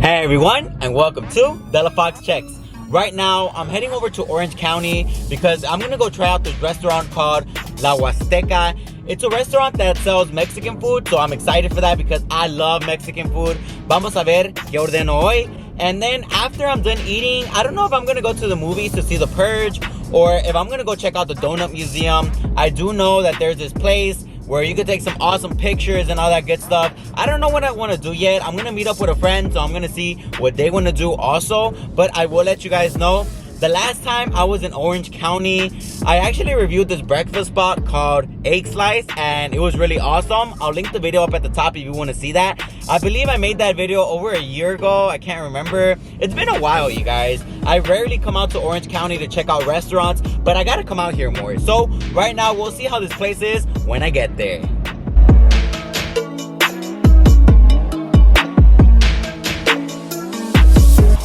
Hey everyone, and welcome to Della Fox Checks. Right now, I'm heading over to Orange County because I'm gonna go try out this restaurant called La Huasteca. It's a restaurant that sells Mexican food, so I'm excited for that because I love Mexican food. Vamos a ver qué ordeno hoy. And then after I'm done eating, I don't know if I'm gonna go to the movies to see The Purge or if I'm gonna go check out the Donut Museum. I do know that there's this place where you can take some awesome pictures and all that good stuff. I don't know what I want to do yet. I'm going to meet up with a friend, so I'm going to see what they want to do also. But I will let you guys know. The last time I was in Orange County, I actually reviewed this breakfast spot called Egg Slice, and it was really awesome. I'll link the video up at the top if you want to see that. I believe I made that video over a year ago. I can't remember. It's been a while, you guys. I rarely come out to Orange County to check out restaurants, but I gotta come out here more. So right now, we'll see how this place is when I get there.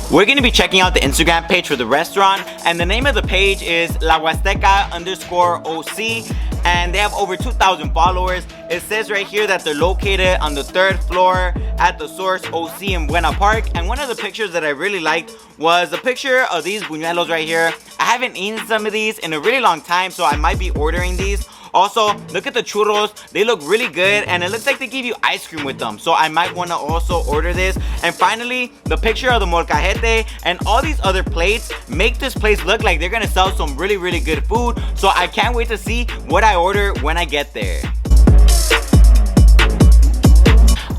We're going to be checking out the Instagram page for the restaurant, and the name of the page is La Huasteca_OC, and they have over 2,000 followers. It says right here that they're located on the 3rd floor at the Source OC in Buena Park, and one of the pictures that I really liked was a picture of these buñuelos right here. I haven't eaten some of these in a really long time, so I might be ordering these. Also, look at the churros. They look really good, and it looks like they give you ice cream with them, so I might want to also order this. And finally, the picture of the molcajete and all these other plates make this place look like they're gonna sell some really good food, so I can't wait to see what I order when I get there.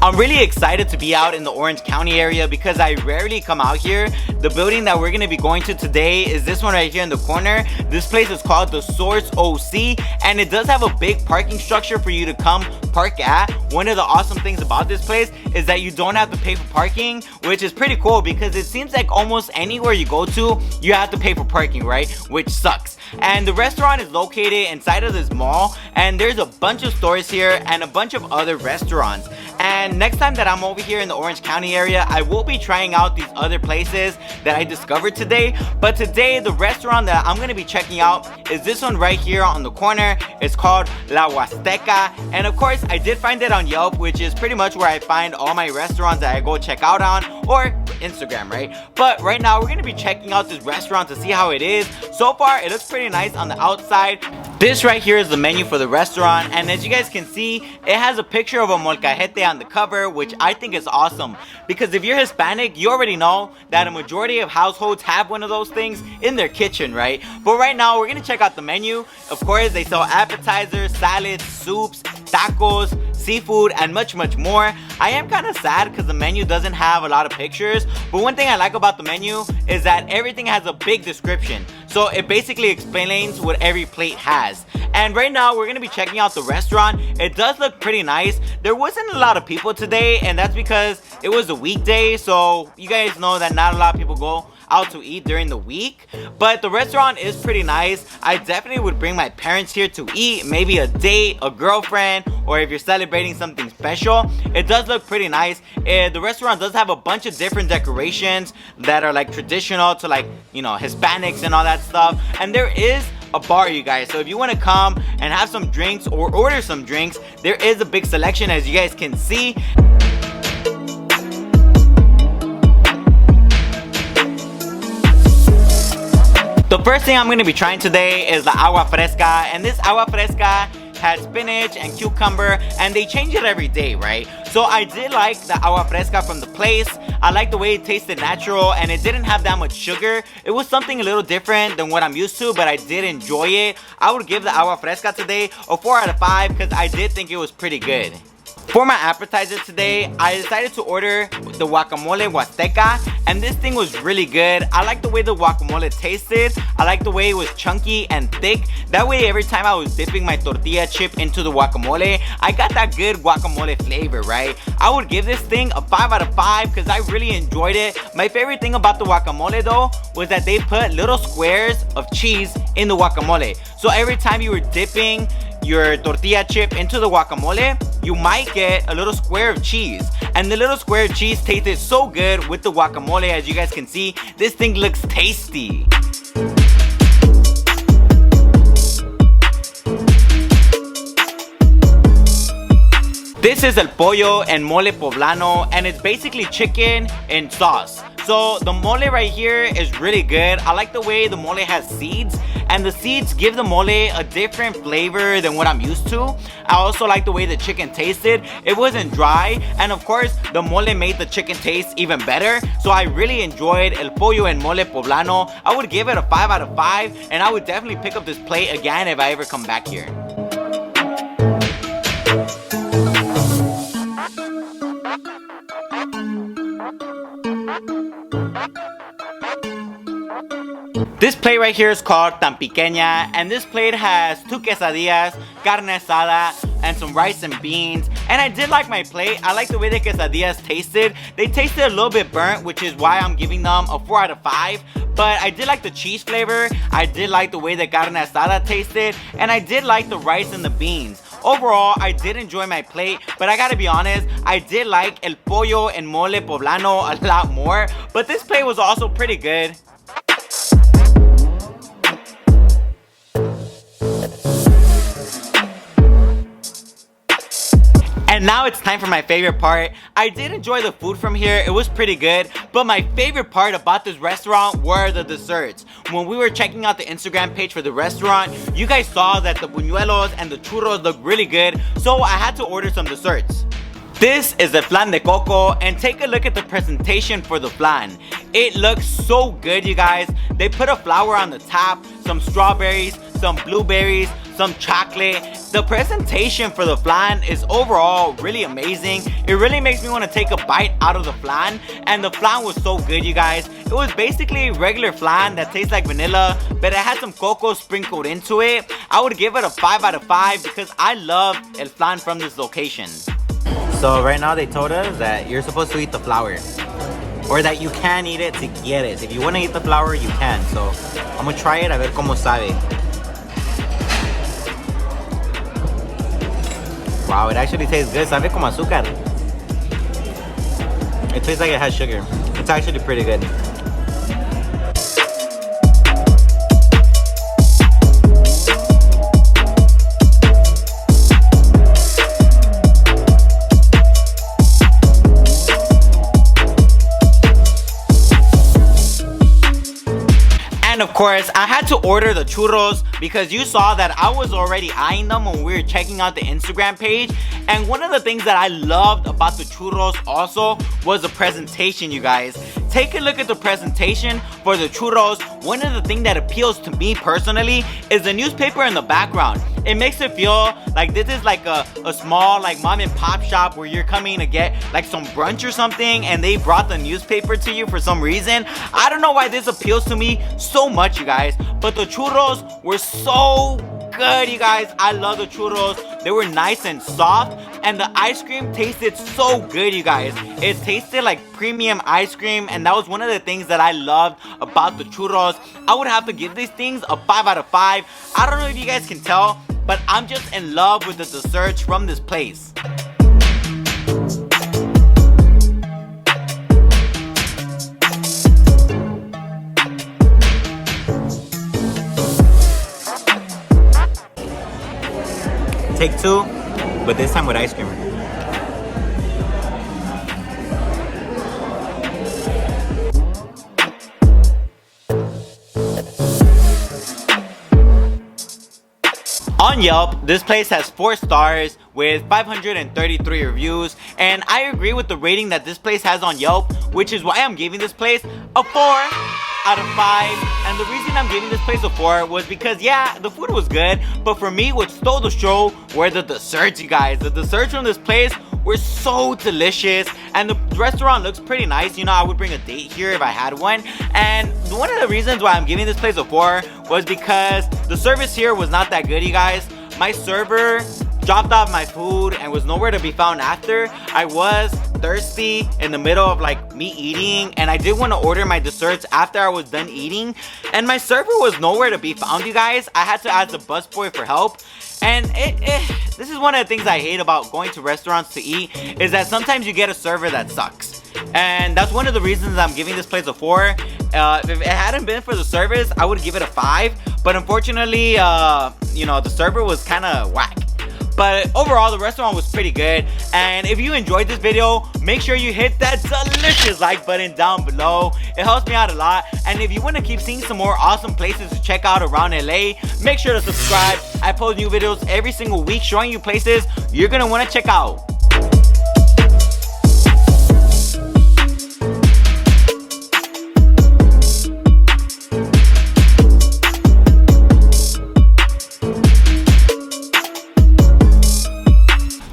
I'm really excited to be out in the Orange County area because I rarely come out here. The building that we're going to be going to today is this one right here in the corner. This place is called the Source OC, and it does have a big parking structure for you to come park at. One of the awesome things about this place is that you don't have to pay for parking, which is pretty cool because it seems like almost anywhere you go to, you have to pay for parking, right? Which sucks. And the restaurant is located inside of this mall, and there's a bunch of stores here and a bunch of other restaurants. And next time that I'm over here in the Orange County area, I will be trying out these other places that I discovered today. But today, the restaurant that I'm going to be checking out is this one right here on the corner. It's called La Huasteca. And of course, I did find it on Yelp, which is pretty much where I find all my restaurants that I go check out on, or Instagram, right? But right now, we're going to be checking out this restaurant to see how it is. So far, it looks pretty nice on the outside. This right here is the menu for the restaurant, and as you guys can see, it has a picture of a molcajete on the cover, which I think is awesome because if you're Hispanic, you already know that a majority of households have one of those things in their kitchen, right? But right now, we're gonna check out the menu. Of course, they sell appetizers, salads, soups, tacos, seafood, and much more. I am kind of sad because the menu doesn't have a lot of pictures, but one thing I like about the menu is that everything has a big description, so it basically explains what every plate has. And right now we're gonna be checking out the restaurant. It does look pretty nice. There wasn't a lot of people today, and that's because it was a weekday, so you guys know that not a lot of people go out to eat during the week, but the restaurant is pretty nice. I definitely would bring my parents here to eat, maybe a date, a girlfriend, or if you're celebrating something special. It does look pretty nice. The restaurant does have a bunch of different decorations that are like traditional to, like, you know, Hispanics and all that stuff, and there is a bar, you guys, so if you want to come and have some drinks or order some drinks, there is a big selection, as you guys can see. The first thing I'm going to be trying today is the agua fresca, and this agua fresca has spinach and cucumber, and they change it every day, right? So I did like the agua fresca from the place. I like the way it tasted natural, and it didn't have that much sugar. It was something a little different than what I'm used to, but I did enjoy it. I would give the agua fresca today a 4 out of 5 because I did think it was pretty good. For my appetizer today, I decided to order the guacamole Huasteca, and this thing was really good. I like the way the guacamole tasted. I like the way it was chunky and thick. That way, every time I was dipping my tortilla chip into the guacamole, I got that good guacamole flavor, right? I would give this thing a 5 out of 5 because I really enjoyed it. My favorite thing about the guacamole though was that they put little squares of cheese in the guacamole. So every time you were dipping your tortilla chip into the guacamole, you might get a little square of cheese, and the little square of cheese tasted so good with the guacamole. As you guys can see, this thing looks tasty. This is el pollo and mole poblano, and it's basically chicken and sauce. So the mole right here is really good. I like the way the mole has seeds, and the seeds give the mole a different flavor than what I'm used to. I also like the way the chicken tasted. It wasn't dry, and of course the mole made the chicken taste even better. So I really enjoyed el pollo and mole poblano. I would give it a 5 out of 5, and I would definitely pick up this plate again if I ever come back here. This plate right here is called tan pequeña, and this plate has 2 quesadillas, carne asada, and some rice and beans. And I did like my plate. I like the way the quesadillas tasted. They tasted a little bit burnt, which is why I'm giving them a 4 out of 5. But I did like the cheese flavor. I did like the way the carne asada tasted, and I did like the rice and the beans. Overall, I did enjoy my plate, but I gotta be honest, I did like el pollo and mole poblano a lot more. But this plate was also pretty good. And now it's time for my favorite part. I did enjoy the food from here. It was pretty good. But my favorite part about this restaurant were the desserts. When we were checking out the Instagram page for the restaurant, you guys saw that the buñuelos and the churros looked really good. So I had to order some desserts. This is the flan de coco, and take a look at the presentation for the flan. It looks so good, you guys. They put a flower on the top, some strawberries, some blueberries, some chocolate. The presentation for the flan is overall really amazing. It really makes me want to take a bite out of the flan, and the flan was so good, you guys. It was basically regular flan that tastes like vanilla, but it had some cocoa sprinkled into it. I would give it a 5 out of 5 because I love el flan from this location. So right now they told us that you're supposed to eat the flour, or that you can eat it si quieres. If you want to eat the flour, you can. So I'm gonna try it a ver cómo sabe. Wow, it actually tastes good. Sabe como azúcar. It tastes like it has sugar. It's actually pretty good. And of course, I had to order the churros because you saw that I was already eyeing them when we were checking out the Instagram page. And one of the things that I loved about the churros also was the presentation, you guys. Take a look at the presentation for the churros. One of the things that appeals to me personally is the newspaper in the background. It makes it feel like this is like a small like mom and pop shop where you're coming to get like some brunch or something, and they brought the newspaper to you for some reason. I don't know why this appeals to me so much, you guys, but the churros were so good, you guys. I love the churros. They were nice and soft, and the ice cream tasted so good, you guys. It tasted like premium ice cream, and that was one of the things that I loved about the churros. I would have to give these things a 5 out of 5. I don't know if you guys can tell, but I'm just in love with the desserts from this place. Take 2, but this time with ice cream. On Yelp, this place has 4 stars with 533 reviews, and I agree with the rating that this place has on Yelp, which is why I'm giving this place a 4 out of 5. And the reason I'm giving this place a 4 was because, yeah, the food was good, but for me, what stole the show were the desserts, you guys. The desserts from this place were so delicious, and the restaurant looks pretty nice. You know, I would bring a date here if I had one. And one of the reasons why I'm giving this place a 4 was because the service here was not that good, you guys. My server dropped off my food and was nowhere to be found after. I was thirsty in the middle of like me eating, and I did want to order my desserts after I was done eating, and my server was nowhere to be found, you guys. I had to ask the busboy for help. And this is one of the things I hate about going to restaurants to eat, is that sometimes you get a server that sucks. And that's one of the reasons I'm giving this place a 4. If it hadn't been for the service, I would give it a 5. But unfortunately, you know, the server was kind of whack. But overall, the restaurant was pretty good. And if you enjoyed this video, make sure you hit that delicious like button down below. It helps me out a lot. And if you want to keep seeing some more awesome places to check out around LA, make sure to subscribe. I post new videos every single week showing you places you're gonna want to check out.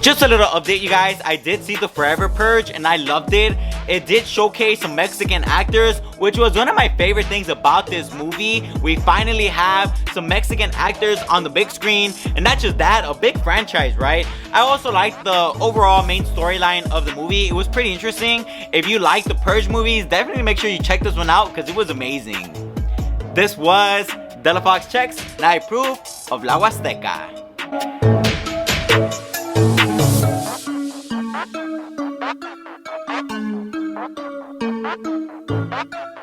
Just a little update, you guys. I did see the Forever Purge and I loved it. It did showcase some Mexican actors, which was one of my favorite things about this movie. We finally have some Mexican actors on the big screen, and not just that, a big franchise, right? I also liked the overall main storyline of the movie. It was pretty interesting. If you like the Purge movies, definitely make sure you check this one out because it was amazing. This was Della Fox Checks, and I approve of La Huasteca. Thank you.